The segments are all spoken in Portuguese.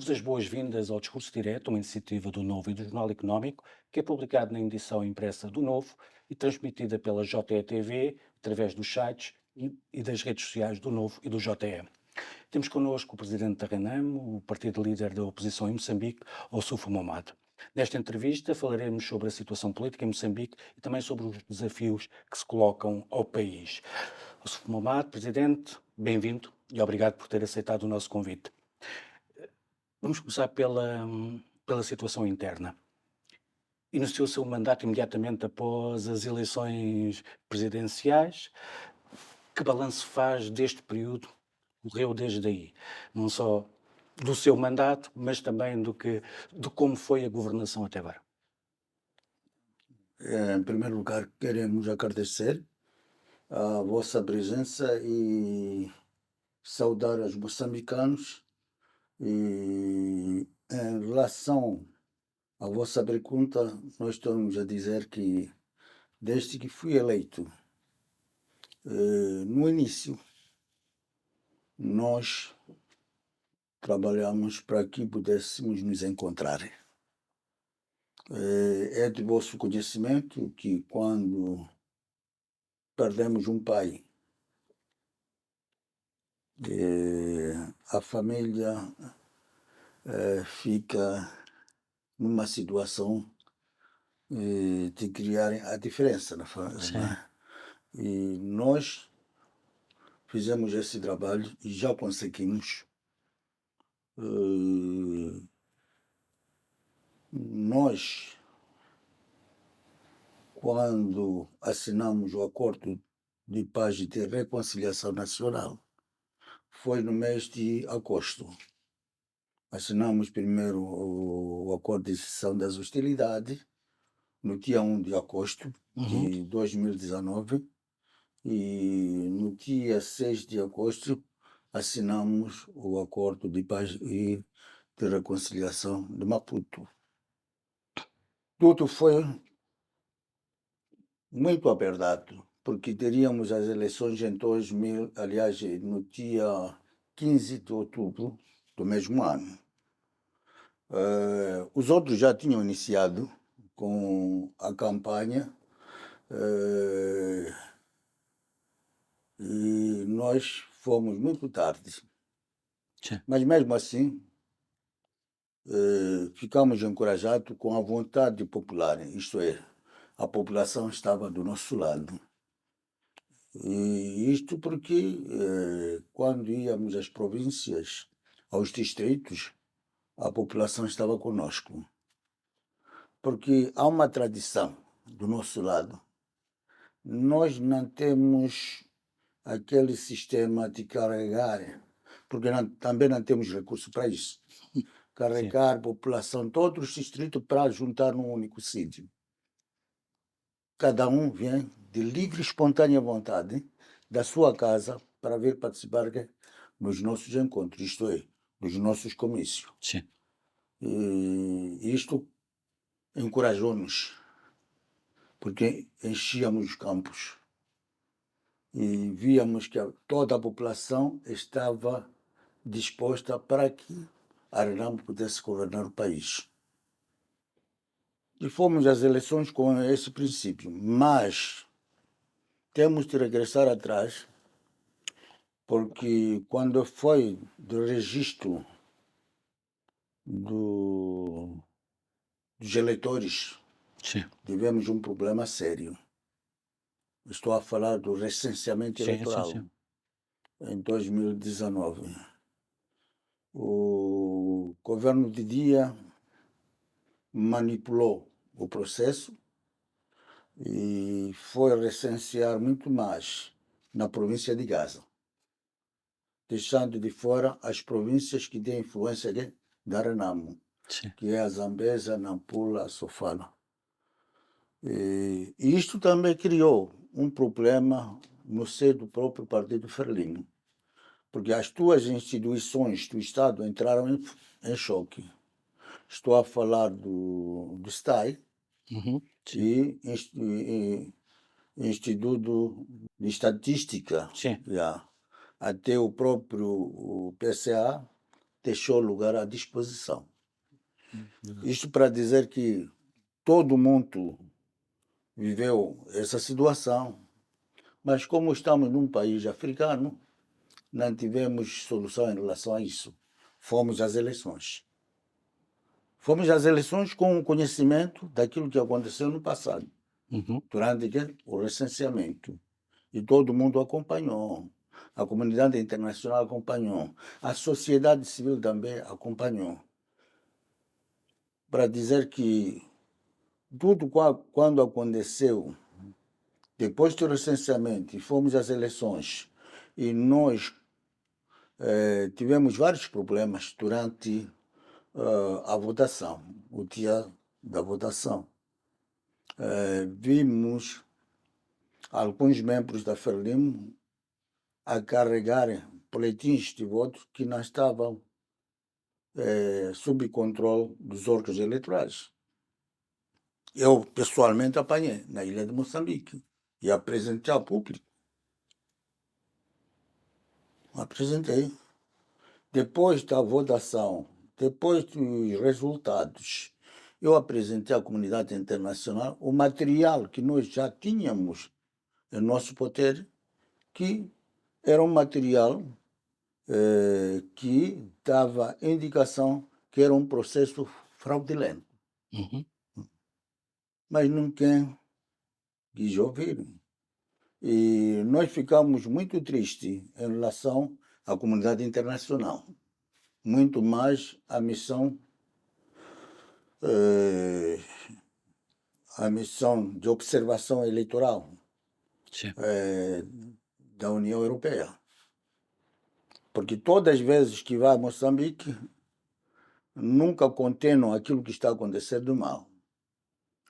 Damos as boas-vindas ao Discurso Direto, uma iniciativa do Novo e do Jornal Económico, que é publicado na edição impressa do Novo e transmitida pela JETV, através dos sites e das redes sociais do Novo e do JE. Temos connosco o presidente da RENAM, o partido líder da oposição em Moçambique, Ossufo Momad. Nesta entrevista falaremos sobre a situação política em Moçambique e também sobre os desafios que se colocam ao país. Ossufo Momad, presidente, bem-vindo e obrigado por ter aceitado o nosso convite. Vamos começar pela situação interna. Iniciou o seu mandato imediatamente após as eleições presidenciais. Que balanço faz deste período que correu desde aí? Não só do seu mandato, mas também de como foi a governação até agora. Em primeiro lugar, queremos agradecer a vossa presença e saudar os moçambicanos. E em relação à vossa pergunta, nós estamos a dizer que desde que fui eleito, no início, nós trabalhamos para que pudéssemos nos encontrar. É de vosso conhecimento que quando perdemos um pai, a família fica numa situação de criar a diferença na família. E nós fizemos esse trabalho e já conseguimos. Nós, quando assinamos o Acordo de Paz e de Reconciliação Nacional, foi no mês de agosto. Assinamos primeiro o Acordo de Cessão das Hostilidades, no dia 1 de agosto de 2019, e no dia 6 de agosto assinamos o Acordo de Paz e de Reconciliação de Maputo. Tudo foi muito apertado, porque teríamos as eleições em 2000, aliás, no dia 15 de outubro do mesmo ano. Os outros já tinham iniciado com a campanha e nós fomos muito tarde. Sim. Mas mesmo assim, ficamos encorajados com a vontade popular, isto é, a população estava do nosso lado. E isto porque quando íamos às províncias, aos distritos, a população estava conosco. Porque há uma tradição do nosso lado. Nós não temos aquele sistema de carregar, porque também não temos recursos para isso. Carregar a população, todos os distritos, para juntar num único sítio. Cada um vem de livre e espontânea vontade da sua casa para vir participar nos nossos encontros, isto é, nos nossos comícios. Sim. E isto encorajou-nos, porque enchíamos os campos e víamos que toda a população estava disposta para que a RENAM pudesse governar o país. E fomos às eleições com esse princípio, mas temos de regressar atrás, porque quando foi do registro dos eleitores, tivemos um problema sério. Estou a falar do recenseamento eleitoral em 2019. O governo de dia manipulou o processo e foi recensear muito mais na província de Gaza, deixando de fora as províncias que têm influência da RENAMO, que é a Zambésia, a Nampula, a Sofala. E isto também criou um problema no seio do próprio Partido Frelimo, porque as duas instituições do Estado entraram em choque. Estou a falar do STAI e Instituto de Estatística. Até o próprio PCA deixou lugar à disposição. Isto para dizer que todo mundo viveu essa situação, mas como estamos num país africano, não tivemos solução em relação a isso. Fomos às eleições. Fomos às eleições com o conhecimento daquilo que aconteceu no passado, durante o recenseamento. E todo mundo acompanhou. A comunidade internacional acompanhou. A sociedade civil também acompanhou. Para dizer que tudo quando aconteceu, depois do recenseamento, e fomos às eleições, e nós tivemos vários problemas durante a votação, o dia da votação. Vimos alguns membros da Frelimo a carregarem boletins de votos que não estavam sob controle dos órgãos eleitorais. Eu, pessoalmente, apanhei na ilha de Moçambique e apresentei ao público. Apresentei. Depois da votação, depois dos resultados, eu apresentei à comunidade internacional o material que nós já tínhamos em nosso poder, que era um material que dava indicação que era um processo fraudulento. Mas ninguém quis ouvir. E nós ficamos muito tristes em relação à comunidade internacional. Muito mais a missão de observação eleitoral da União Europeia. Porque todas as vezes que vai a Moçambique, nunca condenam aquilo que está acontecendo de mal.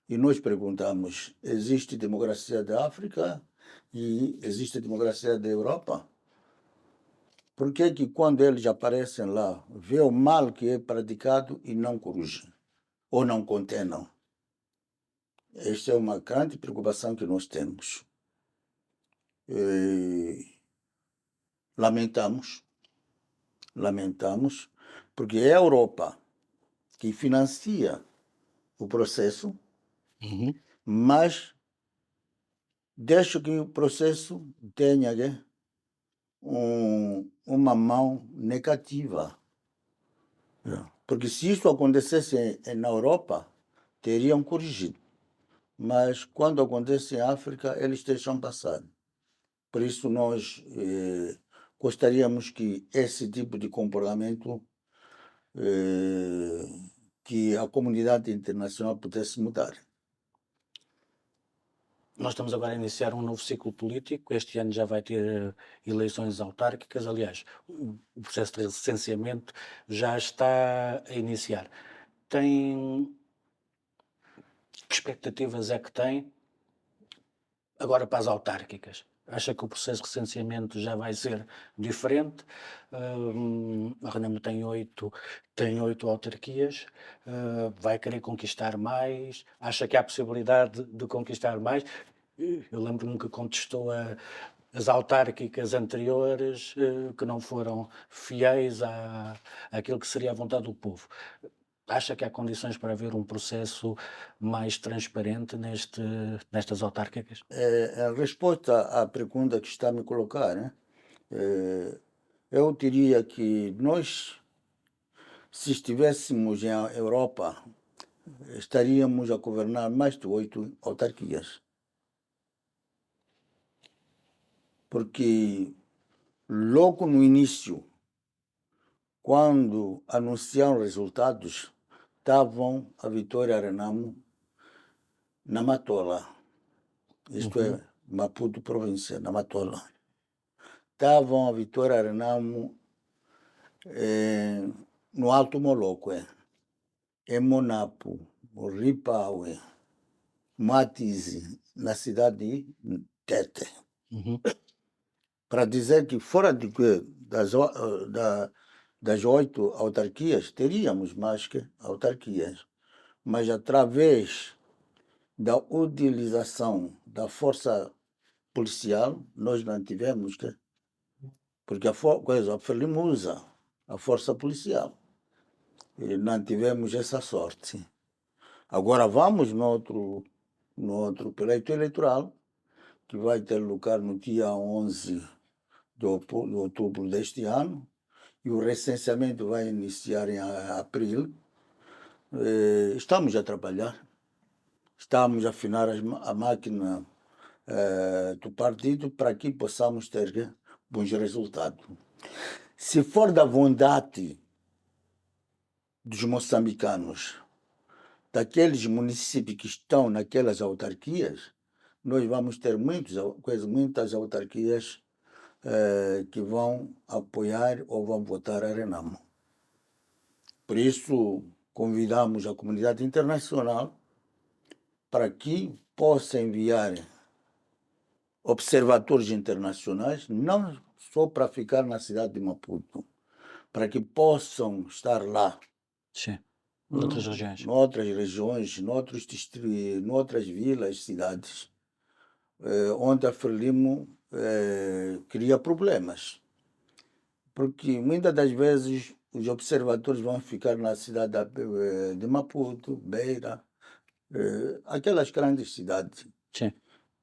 E nós perguntamos, existe democracia da África e existe democracia da Europa? Por que que quando eles aparecem lá, vê o mal que é praticado e não corrigem? Ou não condenam? Esta é uma grande preocupação que nós temos. Lamentamos, porque é a Europa que financia o processo, mas deixa que o processo tenha uma mão negativa. Porque se isso acontecesse na Europa, teriam corrigido. Mas quando acontece em África, eles deixam passar. Por isso nós gostaríamos que esse tipo de comportamento que a comunidade internacional pudesse mudar. Nós estamos agora a iniciar um novo ciclo político. Este ano já vai ter eleições autárquicas. Aliás, o processo de recenseamento já está a iniciar. Que expectativas é que tem agora para as autárquicas? Acha que o processo de recenseamento já vai ser diferente? A Renamo tem 8 autarquias. Vai querer conquistar mais? Acha que há possibilidade de conquistar mais? Eu lembro-me que contestou as autárquicas anteriores, que não foram fiéis àquilo que seria a vontade do povo. Acha que há condições para haver um processo mais transparente nestas autárquicas? A resposta à pergunta que está a me colocar, né? Eu diria que nós, se estivéssemos na Europa, estaríamos a governar mais de 8 autarquias. Porque logo no início, quando anunciaram resultados, estavam a Vitória Renamo na Matola. Isto é, Maputo província, na Matola. Estavam a Vitória Renamo no Alto Moloque, em Monapo, Ripaue, Matize, na cidade de Tete. Para dizer que fora das 8 autarquias, teríamos mais que autarquias, mas através da utilização da força policial, nós não tivemos, porque a Frelimo usa a força policial. E não tivemos essa sorte. Agora vamos no outro pleito eleitoral, que vai ter lugar no dia 11 de outubro deste ano, e o recenseamento vai iniciar em abril. Estamos a trabalhar, estamos a afinar a máquina do partido para que possamos ter bons resultados. Se for da vontade dos moçambicanos, daqueles municípios que estão naquelas autarquias, nós vamos ter muitas autarquias que vão apoiar ou vão votar a Renamo. Por isso, convidamos a comunidade internacional para que possa enviar observadores internacionais, não só para ficar na cidade de Maputo, para que possam estar lá. Sim. Noutras regiões. Noutras regiões, noutros distritos, noutras vilas, cidades, onde a Frelimo cria problemas. Porque muitas das vezes os observadores vão ficar na cidade de Maputo, Beira, aquelas grandes cidades, Sim.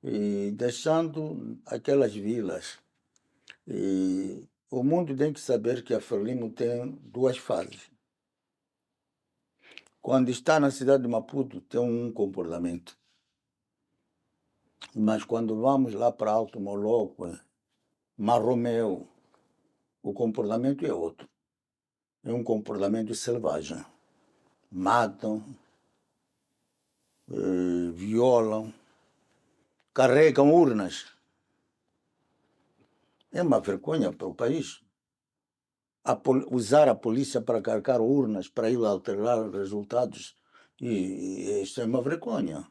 e deixando aquelas vilas. E o mundo tem que saber que a Frelimo tem duas fases. Quando está na cidade de Maputo, tem um comportamento. Mas quando vamos lá para Alto Moloco, Marromeu, o comportamento é outro. É um comportamento selvagem. Matam, violam, carregam urnas. É uma vergonha para o país. Usar a polícia para carregar urnas, para ir alterar resultados, e isso é uma vergonha.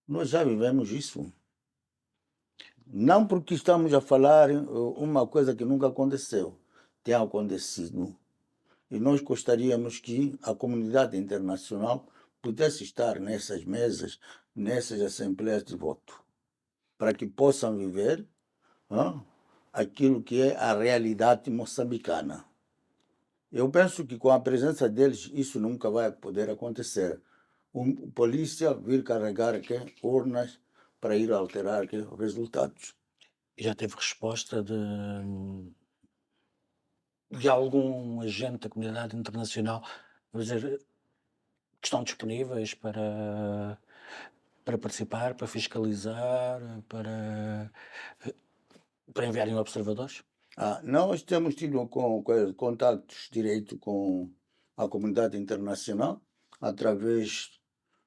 Nós já vivemos isso. Não porque estamos a falar uma coisa que nunca aconteceu, tem acontecido. E nós gostaríamos que a comunidade internacional pudesse estar nessas mesas, nessas assembleias de voto, para que possam viver aquilo que é a realidade moçambicana. Eu penso que com a presença deles isso nunca vai poder acontecer. Polícia vir carregar urnas para ir alterar resultados. Já teve resposta de algum agente da comunidade internacional a dizer que estão disponíveis para participar, para fiscalizar, para enviarem observadores? Nós temos tido contactos direto com a comunidade internacional através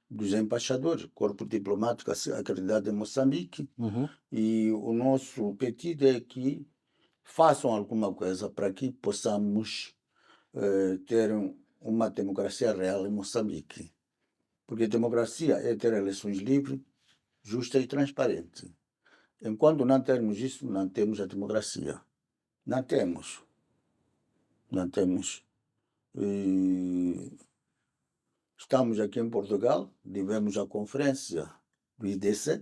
dos embaixadores, corpo diplomático acreditado em Moçambique, e o nosso pedido é que façam alguma coisa para que possamos ter uma democracia real em Moçambique. Porque democracia é ter eleições livres, justas e transparentes. Enquanto não termos isso, não temos a democracia. Não temos. Não temos. Estamos aqui em Portugal, tivemos a conferência do IDC,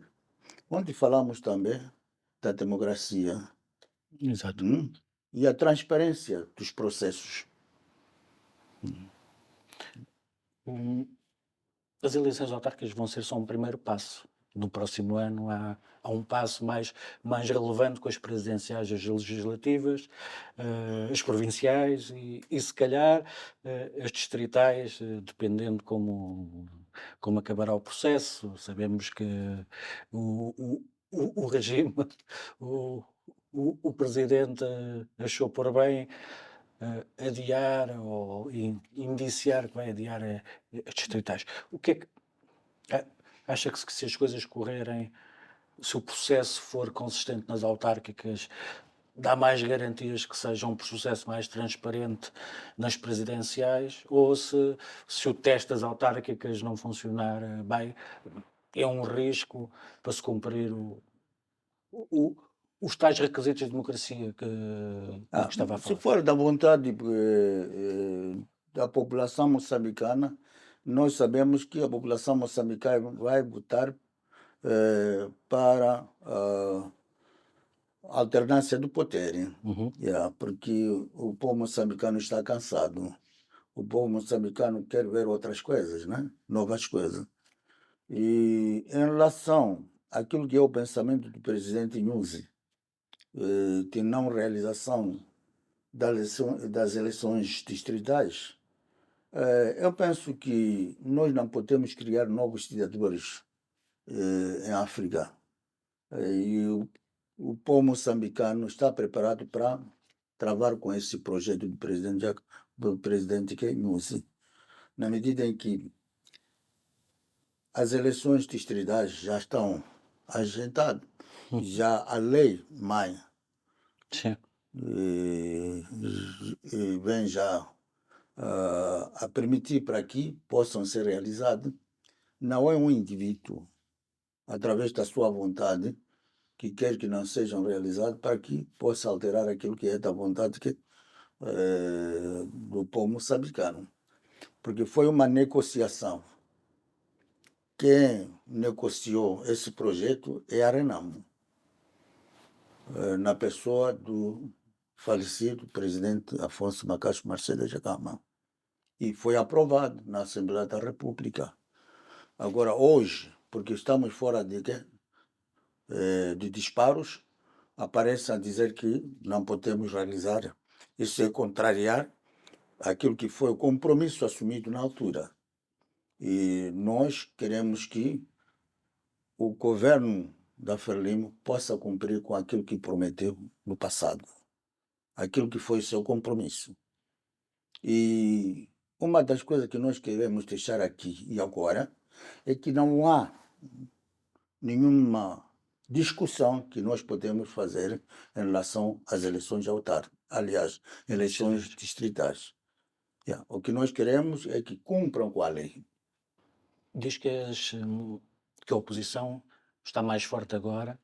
onde falamos também da democracia. Exato. E a transparência dos processos. As eleições autárquicas vão ser só um primeiro passo. No próximo ano há um passo mais relevante com as presidenciais, as legislativas, as provinciais e se calhar as distritais, dependendo como acabará o processo. Sabemos que o regime, o presidente achou por bem adiar ou indiciar que vai adiar as distritais. O que é que acha que se as coisas correrem, se o processo for consistente nas autárquicas, dá mais garantias que seja um processo mais transparente nas presidenciais, ou se o teste das autárquicas não funcionar bem, é um risco para se cumprir os tais requisitos de democracia que estava a falar? Se for da vontade da população moçambicana, nós sabemos que a população moçambicana vai votar para alternância do poder. Uhum. Porque o povo moçambicano está cansado. O povo moçambicano quer ver outras coisas, né? Novas coisas. E em relação àquilo que é o pensamento do presidente Nyusi, de não realização das eleições distritais, eu penso que nós não podemos criar novos ditadores em África. E o povo moçambicano está preparado para travar com esse projeto do presidente Nyusi, na medida em que as eleições distritais já estão ajeitadas, já a lei mãe Sim. vem já a permitir para que possam ser realizadas. Não é um indivíduo, através da sua vontade, que quer que não sejam realizados para que possa alterar aquilo que é da vontade do povo moçambicano. Porque foi uma negociação. Quem negociou esse projeto é a Renamo, na pessoa do falecido presidente Afonso Macaco Marcelo Jacama. E foi aprovado na Assembleia da República. Agora, hoje, porque estamos fora de disparos, aparecem a dizer que não podemos realizar. Isso é contrariar aquilo que foi o compromisso assumido na altura. E nós queremos que o governo da Frelimo possa cumprir com aquilo que prometeu no passado, aquilo que foi seu compromisso. E uma das coisas que nós queremos deixar aqui e agora é que não há nenhuma discussão que nós podemos fazer em relação às eleições autárquicas, aliás, eleições distritais. O que nós queremos é que cumpram com a lei. Diz que a oposição está mais forte agora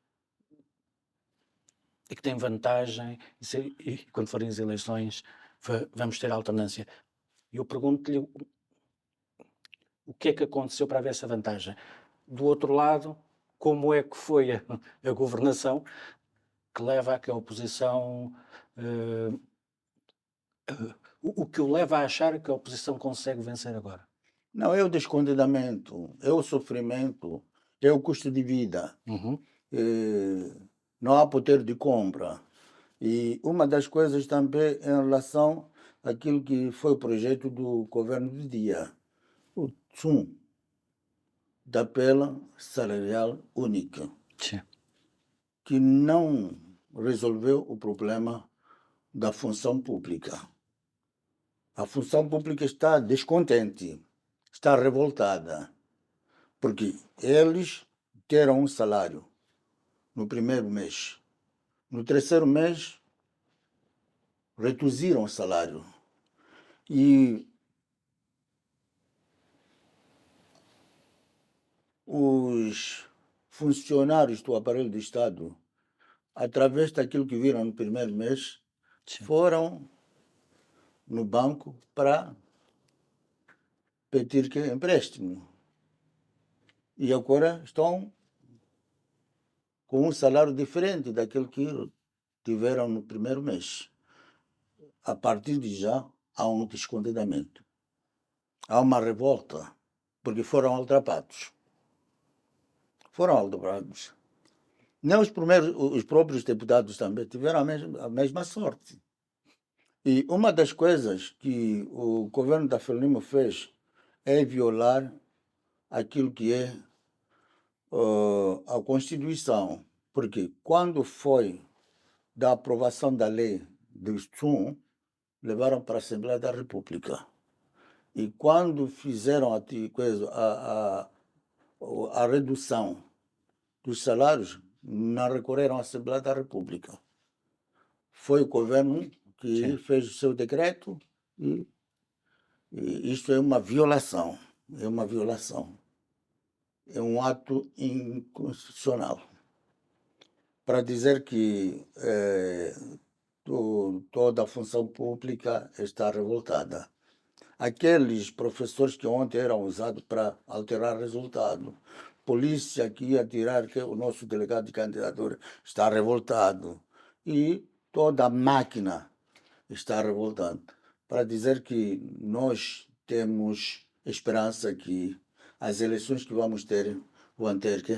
e que tem vantagem e quando forem as eleições vamos ter alternância. E eu pergunto-lhe o que é que aconteceu para haver essa vantagem. Do outro lado, como é que foi a governação que leva a que a oposição... o que o leva a achar que a oposição consegue vencer agora? Não, é o descontentamento, é o sofrimento, é o custo de vida. Uhum. Não há poder de compra. E uma das coisas também em relação àquilo que foi o projeto do governo de dia, o TSUM, da Tabela Salarial Única, Sim. que não resolveu o problema da função pública. A função pública está descontente, está revoltada, porque eles deram um salário no primeiro mês. No terceiro mês, reduziram o salário. E os funcionários do aparelho do Estado, através daquilo que viram no primeiro mês, Sim. foram no banco para pedir empréstimo. E agora estão com um salário diferente daquele que tiveram no primeiro mês. A partir de já, há um descontentamento. Há uma revolta, porque foram ultrapassados. Foram ultrapassados. Nem os próprios deputados também tiveram a mesma sorte. E uma das coisas que o governo da Frelimo fez é violar aquilo que é a Constituição. Porque quando foi da aprovação da lei do SUM, levaram para a Assembleia da República. E quando fizeram a redução dos salários, não recorreram à Assembleia da República. Foi o governo que fez o seu decreto e isto é uma violação. É uma violação. É um ato inconstitucional. Para dizer que toda a função pública está revoltada. Aqueles professores que ontem eram usados para alterar resultado, polícia que ia tirar que o nosso delegado de candidatura está revoltado, e toda a máquina está revoltando. Para dizer que nós temos esperança que as eleições que vamos ter vão ter que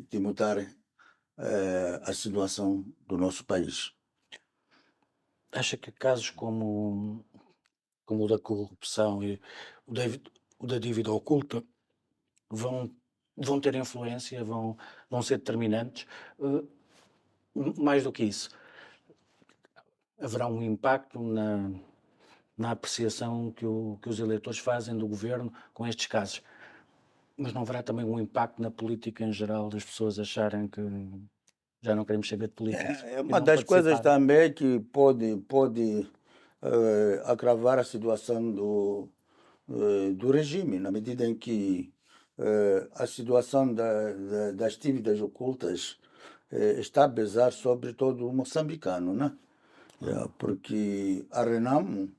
de mudar a situação do nosso país. Acha que casos como o da corrupção e o da, o da dívida oculta vão, vão ter influência, vão ser determinantes? Eh, Mais do que isso, haverá um impacto na apreciação que os eleitores fazem do governo com estes casos. Mas não haverá também um impacto na política em geral, das pessoas acharem que já não queremos saber de políticos É e uma não das coisas participar? também que pode agravar a situação do regime, na medida em que a situação das dívidas ocultas está a pesar sobre todo o moçambicano, né? Porque a Renamo,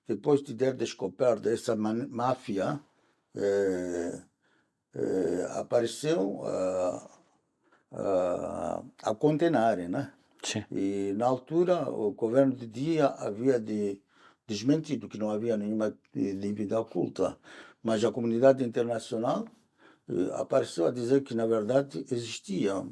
depois de ter descoberto essa máfia, apareceu a condenar, né? Sim, E na altura o governo de dia havia desmentido que não havia nenhuma dívida oculta, mas a comunidade internacional apareceu a dizer que na verdade existia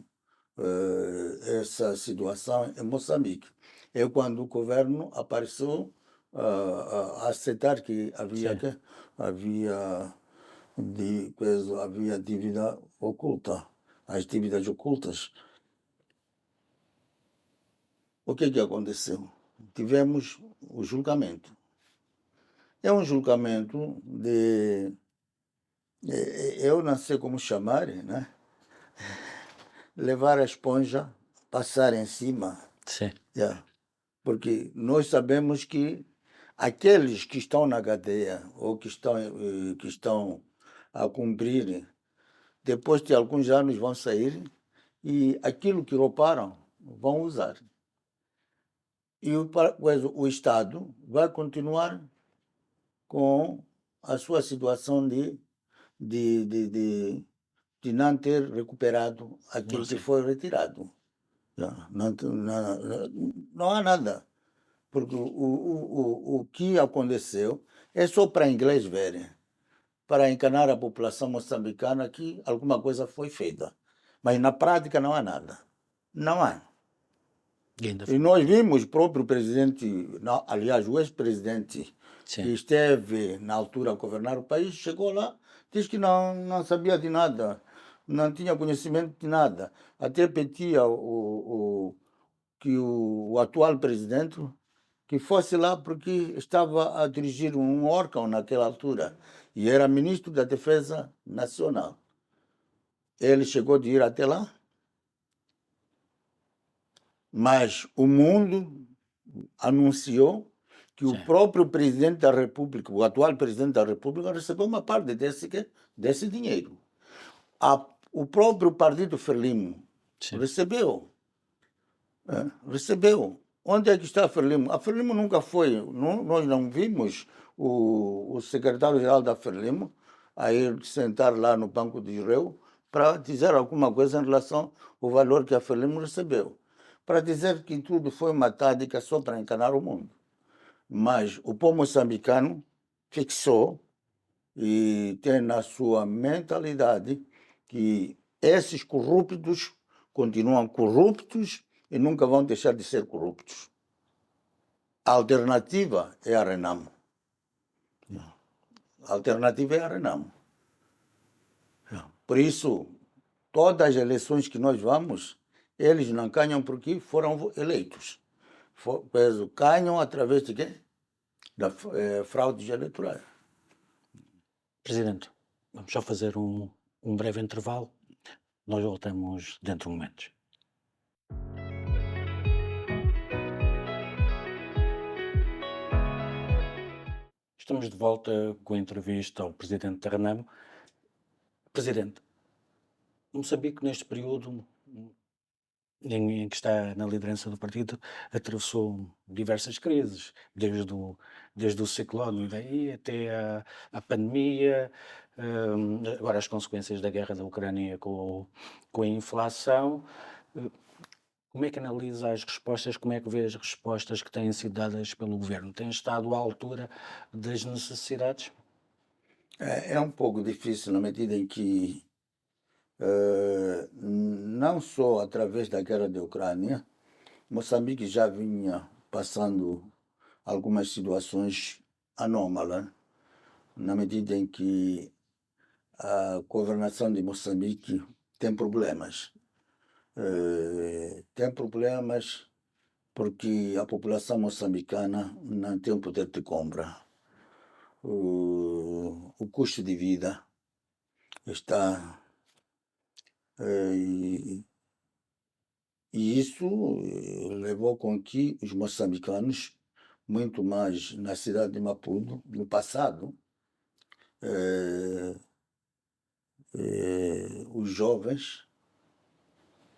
essa situação em Moçambique. É quando o governo apareceu a aceitar que sim. havia dívida oculta, as dívidas ocultas. O que aconteceu? Tivemos o julgamento. É um julgamento eu não sei como chamar, né? Levar a esponja, passar em cima. Sim, Yeah. Porque nós sabemos que aqueles que estão na cadeia ou que estão a cumprir, depois de alguns anos vão sair e aquilo que roubaram vão usar. E o Estado vai continuar com a sua situação de, de, de, de não ter recuperado aquilo que sim. foi retirado. Não há nada. Porque o que aconteceu é só para inglês verem, para enganar a população moçambicana que alguma coisa foi feita. Mas na prática não há nada. Não há. E ainda, E nós vimos o próprio presidente, aliás, o ex-presidente que sim, esteve na altura a governar o país, chegou lá, disse que não sabia de nada, não tinha conhecimento de nada. Até pedia que o atual presidente que fosse lá porque estava a dirigir um órgão naquela altura e era ministro da Defesa Nacional. Ele chegou de ir até lá, mas o mundo anunciou que o sim, próprio presidente da República, o atual presidente da República, recebeu uma parte desse dinheiro. O próprio partido Frelimo sim. recebeu. Recebeu. Onde é que está a Frelimo? A Frelimo nunca foi. Nós não vimos o secretário-geral da Frelimo a ir sentar lá no Banco de Réu para dizer alguma coisa em relação ao valor que a Frelimo recebeu. Para dizer que tudo foi uma tática só para enganar o mundo. Mas o povo moçambicano fixou e tem na sua mentalidade que esses corruptos continuam corruptos e nunca vão deixar de ser corruptos. A alternativa é a Renamo. A alternativa é a Renamo. Por isso, todas as eleições que nós vamos, eles não ganham porque foram eleitos. Ganham através de quê? Da fraude eleitoral. Presidente, vamos só fazer um breve intervalo. Nós voltamos dentro de momentos. Estamos de volta com a entrevista ao Presidente da Renamo. Presidente, Moçambique, neste período em que está na liderança do partido, atravessou diversas crises, desde o ciclone daí até a pandemia, agora as consequências da guerra da Ucrânia com a inflação. Como é que analisa as respostas? Como é que vê as respostas que têm sido dadas pelo governo? Tem estado à altura das necessidades? É um pouco difícil na medida em que, não só através da guerra da Ucrânia, Moçambique já vinha passando algumas situações anômalas, na medida em que a governação de Moçambique tem problemas. Tem problemas porque a população moçambicana não tem o poder de compra. O custo de vida está. E isso levou com que os moçambicanos, muito mais na cidade de Maputo, no passado, eh, os jovens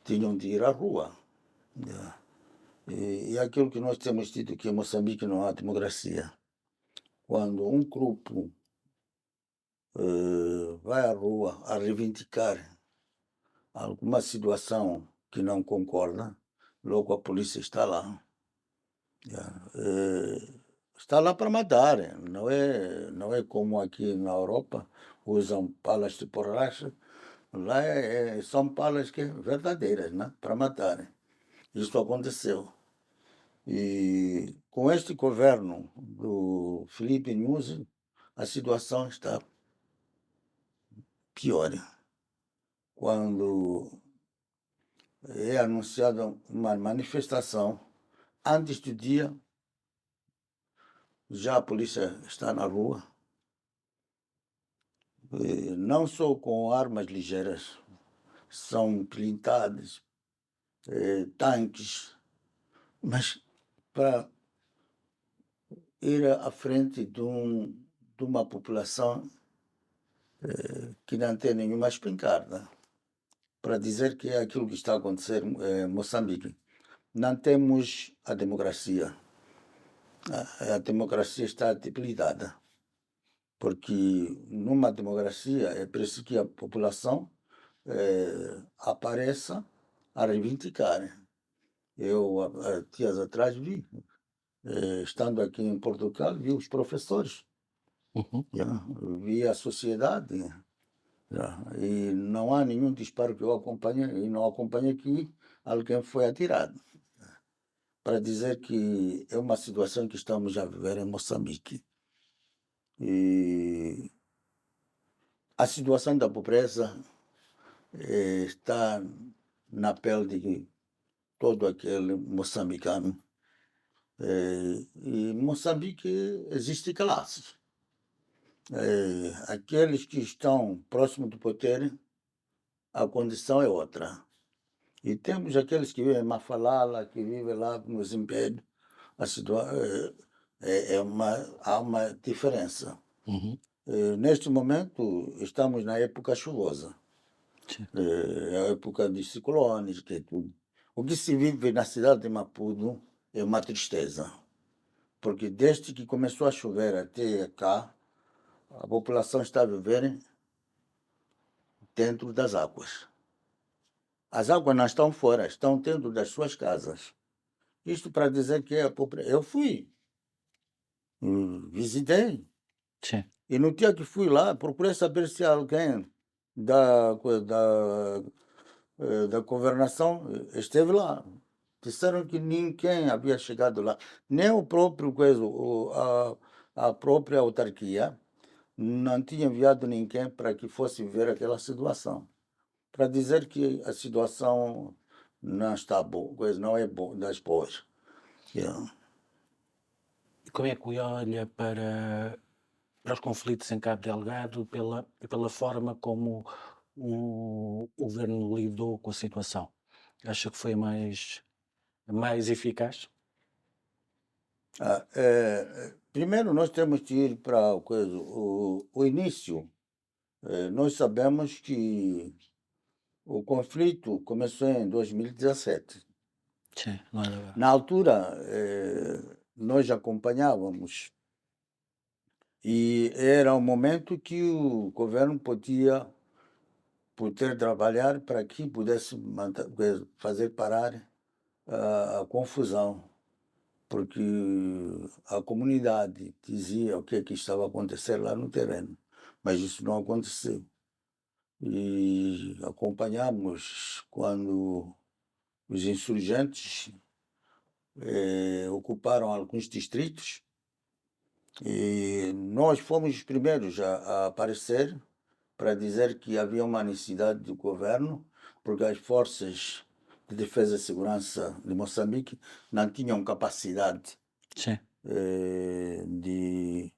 tinham de ir à rua. Né? E aquilo que nós temos dito que em Moçambique não há democracia. Quando um grupo vai à rua a reivindicar alguma situação que não concorda, logo a polícia está lá. Está lá para matar, não é como aqui na Europa, usam balas de borracha. Lá são balas que verdadeiras, né? Para matar. Isso aconteceu. E com este governo do Filipe Nyusi, a situação está pior. Quando é anunciada uma manifestação, antes do dia, já a polícia está na rua, não só com armas ligeiras, são blindadas, tanques, mas para ir à frente de uma população que não tem nenhuma espingarda, para dizer que é aquilo que está a acontecer em Moçambique. Não temos a democracia. A democracia está debilitada, porque numa democracia é preciso que a população apareça a reivindicar. Eu, há dias atrás, vi, estando aqui em Portugal, vi os professores, Uhum. vi a sociedade, e não há nenhum disparo que eu acompanhe, e não acompanhe que alguém foi atirado. Para dizer que é uma situação que estamos a viver em Moçambique. E a situação da pobreza está na pele de todo aquele moçambicano. E em Moçambique existe classes. Aqueles que estão próximos do poder, a condição é outra. E temos aqueles que vivem em Mafalala, que vivem lá no Zimbédio. Há uma diferença. Uhum. Neste momento, estamos na época chuvosa. Sim. É a época de ciclones, que é tudo. O que se vive na cidade de Maputo é uma tristeza. Porque desde que começou a chover até cá, a população está a viver dentro das águas. As águas não estão fora, estão dentro das suas casas. Isto para dizer que a pobreza. Eu fui, visitei, Sim. e no dia que fui lá, procurei saber se alguém da governação esteve lá. Disseram que ninguém havia chegado lá, nem o próprio a própria autarquia não tinha enviado ninguém para que fosse ver aquela situação. Para dizer que a situação não está boa, não é boa, das boas. E como é que olha para os conflitos em Cabo Delgado pela forma como o governo lidou com a situação? Acha que foi mais eficaz? Primeiro nós temos que ir para o início. Nós sabemos que o conflito começou em 2017. Sim, não é agora. Na altura, nós acompanhávamos e era um momento que o governo poder trabalhar para que pudesse fazer parar a confusão, porque a comunidade dizia o que é que estava a acontecer lá no terreno, mas isso não aconteceu. E acompanhamos quando os insurgentes ocuparam alguns distritos e nós fomos os primeiros a aparecer para dizer que havia uma necessidade do governo, porque as forças de defesa e segurança de Moçambique não tinham capacidade Sim. de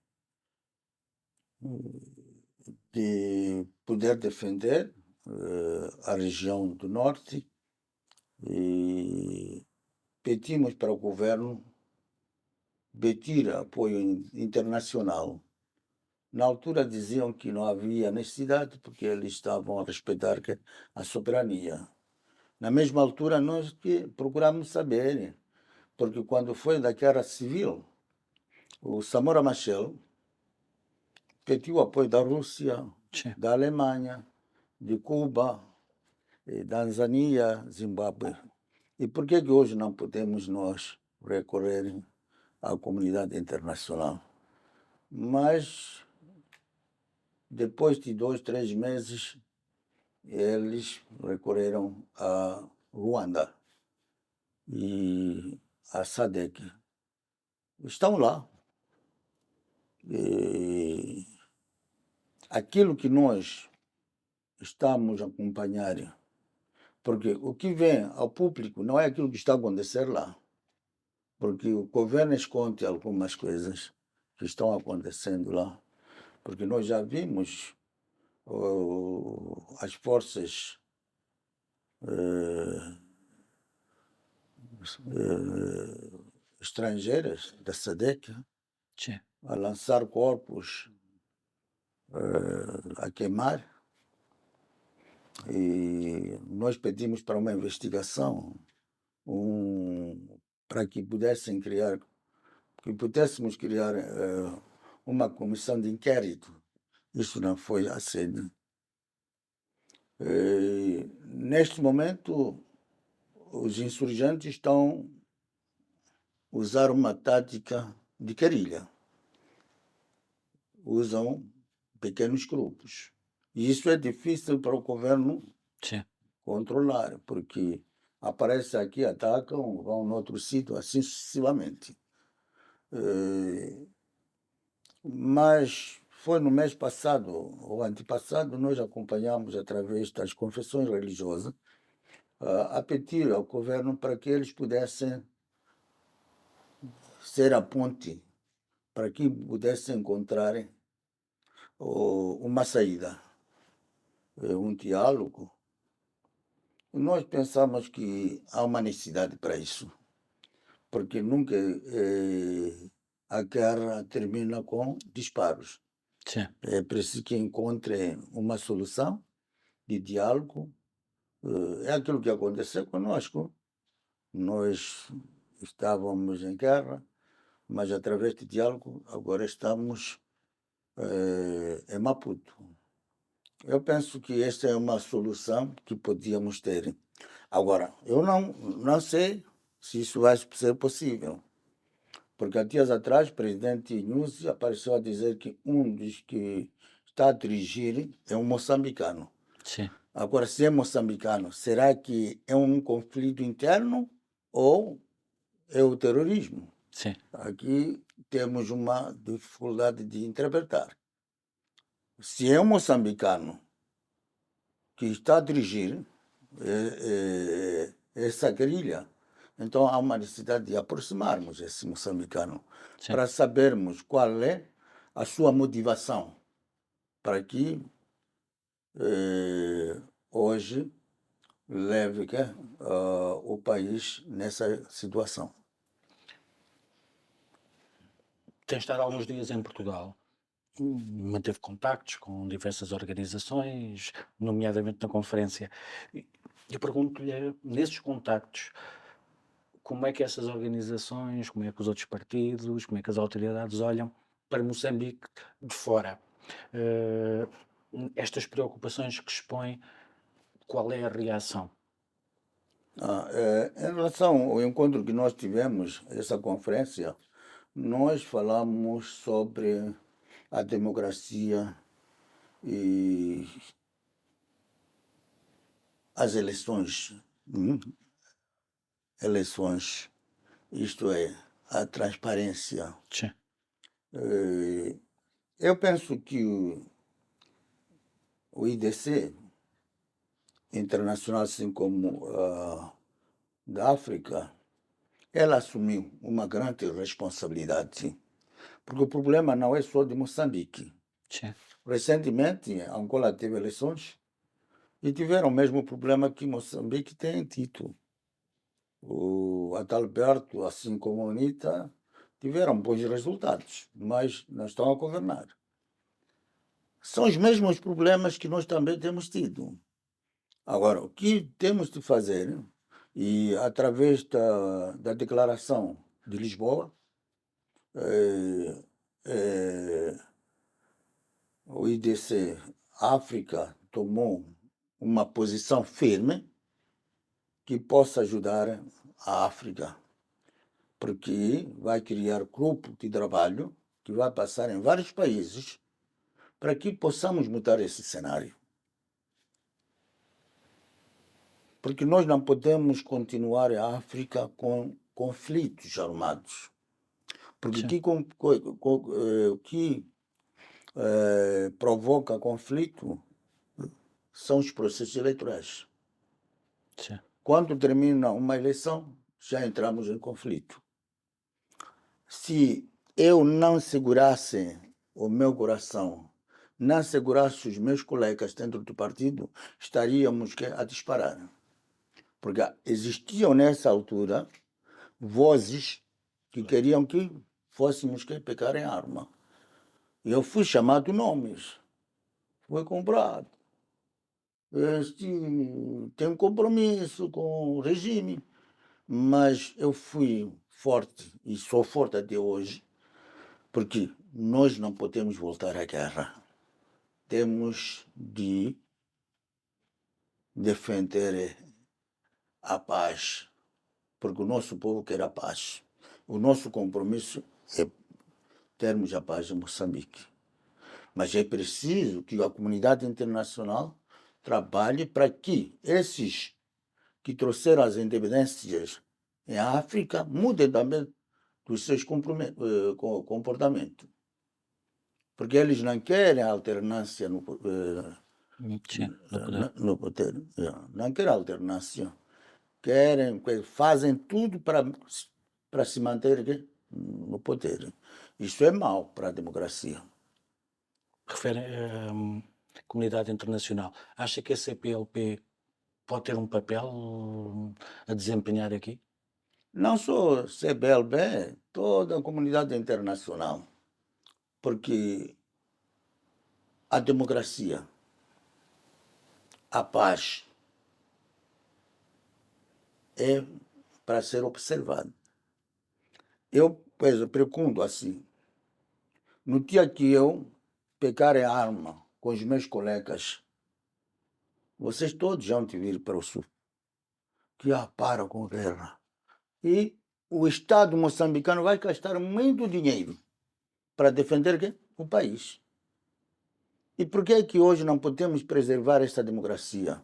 poder defender a região do norte e pedimos para o governo pedir apoio internacional. Na altura diziam que não havia necessidade porque eles estavam a respeitar a soberania. Na mesma altura nós que procuramos saber, porque quando foi da guerra civil, o Samora Machel pediu apoio da Rússia, Sim. da Alemanha, de Cuba, Tanzânia, Zimbábue. E por que hoje não podemos nós recorrer à comunidade internacional? Mas depois de 2, 3 meses, eles recorreram a Ruanda e a SADC. Estão lá. E aquilo que nós estamos a acompanhar, porque o que vem ao público não é aquilo que está a acontecer lá, porque o governo esconde algumas coisas que estão acontecendo lá, porque nós já vimos as forças estrangeiras da SADC Sim. a lançar corpos, a queimar, e nós pedimos para uma investigação, para que pudéssemos criar uma comissão de inquérito. Isso não foi aceito. Neste momento, os insurgentes estão a usar uma tática de guerrilha. Usam pequenos grupos. E isso é difícil para o governo Sim. controlar, porque aparecem aqui, atacam, vão no outro sítio, assim sucessivamente. Mas foi no mês passado ou antepassado, nós acompanhamos através das confissões religiosas a pedir ao governo para que eles pudessem ser a ponte, para que pudessem encontrar uma saída, um diálogo. Nós pensamos que há uma necessidade para isso, porque nunca a guerra termina com disparos. Sim. É preciso que encontre uma solução de diálogo. É aquilo que aconteceu conosco. Nós estávamos em guerra, mas através de diálogo agora estamos em Maputo. Eu penso que esta é uma solução que podíamos ter. Agora, eu não sei se isso vai ser possível, porque há dias atrás o presidente Nyusi apareceu a dizer que um dos que está a dirigir é um moçambicano. Sim. Agora, se é moçambicano, será que é um conflito interno ou é o terrorismo? Sim. Aqui temos uma dificuldade de interpretar. Se é um moçambicano que está a dirigir essa guerrilha, então há uma necessidade de aproximarmos esse moçambicano. Sim. Para sabermos qual é a sua motivação para que hoje leve o país nessa situação. Tem estado há alguns dias em Portugal. Manteve contactos com diversas organizações, nomeadamente na conferência. Eu pergunto-lhe, nesses contactos, como é que essas organizações, como é que os outros partidos, como é que as autoridades olham para Moçambique de fora? Estas preocupações que expõe, qual é a reação? Em relação ao encontro que nós tivemos, essa conferência, nós falamos sobre a democracia e as eleições. Eleições, isto é, a transparência. Sim. Eu penso que o IDC internacional, assim como da África, ela assumiu uma grande responsabilidade, porque o problema não é só de Moçambique. Sim. Recentemente, Angola teve eleições e tiveram o mesmo problema que Moçambique tem tido. O Adalberto, assim como a Anitta, tiveram bons resultados, mas não estão a governar. São os mesmos problemas que nós também temos tido. Agora, o que temos de fazer, e através da Declaração de Lisboa, o IDC África tomou uma posição firme que possa ajudar a África, porque vai criar grupo de trabalho que vai passar em vários países para que possamos mudar esse cenário. Porque nós não podemos continuar a África com conflitos armados. Porque o que provoca conflito são os processos eleitorais. Sim. Quando termina uma eleição, já entramos em conflito. Se eu não segurasse o meu coração, não segurasse os meus colegas dentro do partido, estaríamos a disparar. Porque existiam nessa altura vozes que queriam que fôssemos pecar em arma. E eu fui chamado nomes. Foi comprado. Este tem um compromisso com o regime. Mas eu fui forte e sou forte até hoje, porque nós não podemos voltar à guerra. Temos de defender a paz, porque o nosso povo quer a paz. O nosso compromisso é termos a paz em Moçambique. Mas é preciso que a comunidade internacional trabalhe para que esses que trouxeram as independências em África mudem também dos seus comportamentos. Porque eles não querem alternância no poder. Sim, no poder. Não querem alternância. Fazem tudo para se manter no poder. Isso é mau para a democracia. Refere à comunidade internacional. Acha que a CPLP pode ter um papel a desempenhar aqui? Não só CBLB, toda a comunidade internacional. Porque a democracia, a paz, é para ser observado. Eu pergunto assim, no dia que eu pegar a arma com os meus colegas, vocês todos vão te vir para o sul, que param com guerra. E o Estado moçambicano vai gastar muito dinheiro para defender o país. E por que é que hoje não podemos preservar essa democracia?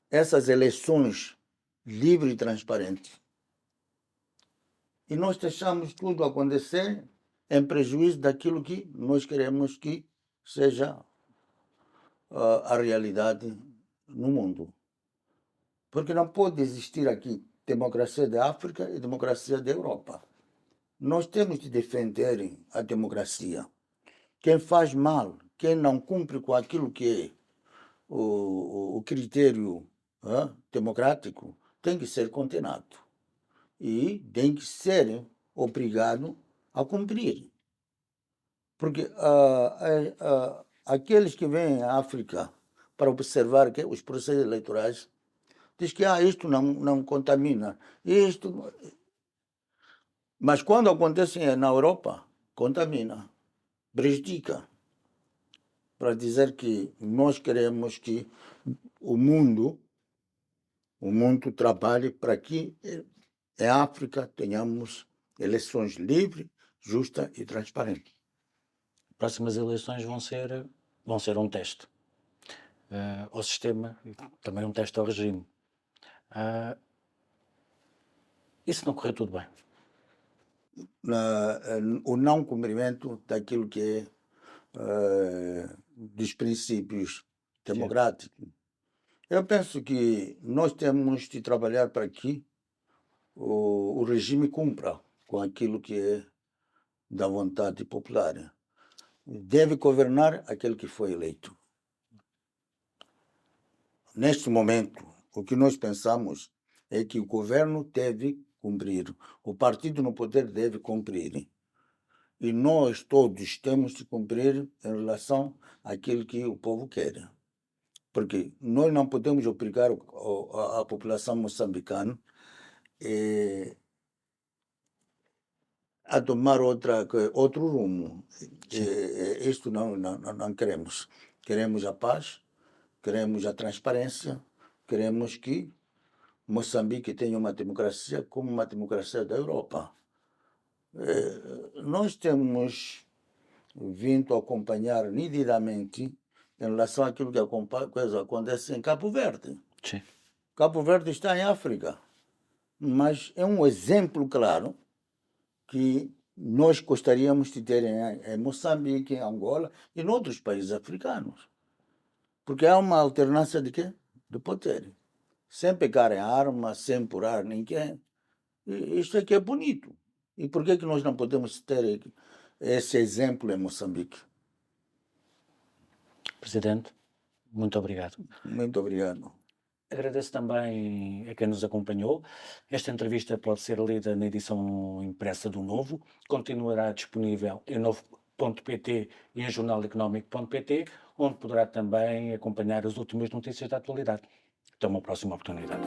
Essas eleições livres e transparentes. E nós deixamos tudo acontecer em prejuízo daquilo que nós queremos que seja a realidade no mundo. Porque não pode existir aqui democracia da África e democracia da Europa. Nós temos de defender a democracia. Quem faz mal, quem não cumpre com aquilo que é o critério democrático, tem que ser condenado. E tem que ser obrigado a cumprir. Porque aqueles que vêm à África para observar os processos eleitorais dizem que isto não contamina. Mas quando acontece na Europa, contamina, prejudica. Para dizer que nós queremos que o mundo o mundo trabalhe para que em África tenhamos eleições livres, justas e transparentes. Próximas eleições vão ser um teste ao sistema e também um teste ao regime. Ah, e se não correr tudo bem? O não cumprimento daquilo que é dos princípios democráticos. Eu penso que nós temos de trabalhar para que o regime cumpra com aquilo que é da vontade popular. Deve governar aquele que foi eleito. Neste momento, o que nós pensamos é que o governo deve cumprir, o partido no poder deve cumprir. E nós todos temos de cumprir em relação àquilo que o povo quer. Porque nós não podemos obrigar a população moçambicana a tomar outro rumo. Isto não queremos. Queremos a paz, queremos a transparência, queremos que Moçambique tenha uma democracia como uma democracia da Europa. Nós temos vindo a acompanhar nitidamente em relação àquilo que acontece em Cabo Verde. Sim. Cabo Verde está em África, mas é um exemplo claro que nós gostaríamos de ter em Moçambique, em Angola e em outros países africanos. Porque há uma alternância de quê? De poder. Sem pegar em armas, sem purar ninguém. E isto é que é bonito. E por que nós não podemos ter esse exemplo em Moçambique? Presidente, muito obrigado. Muito obrigado. Agradeço também a quem nos acompanhou. Esta entrevista pode ser lida na edição impressa do Novo. Continuará disponível em novo.pt e em jornaleconómico.pt, onde poderá também acompanhar as últimas notícias da atualidade. Até uma próxima oportunidade.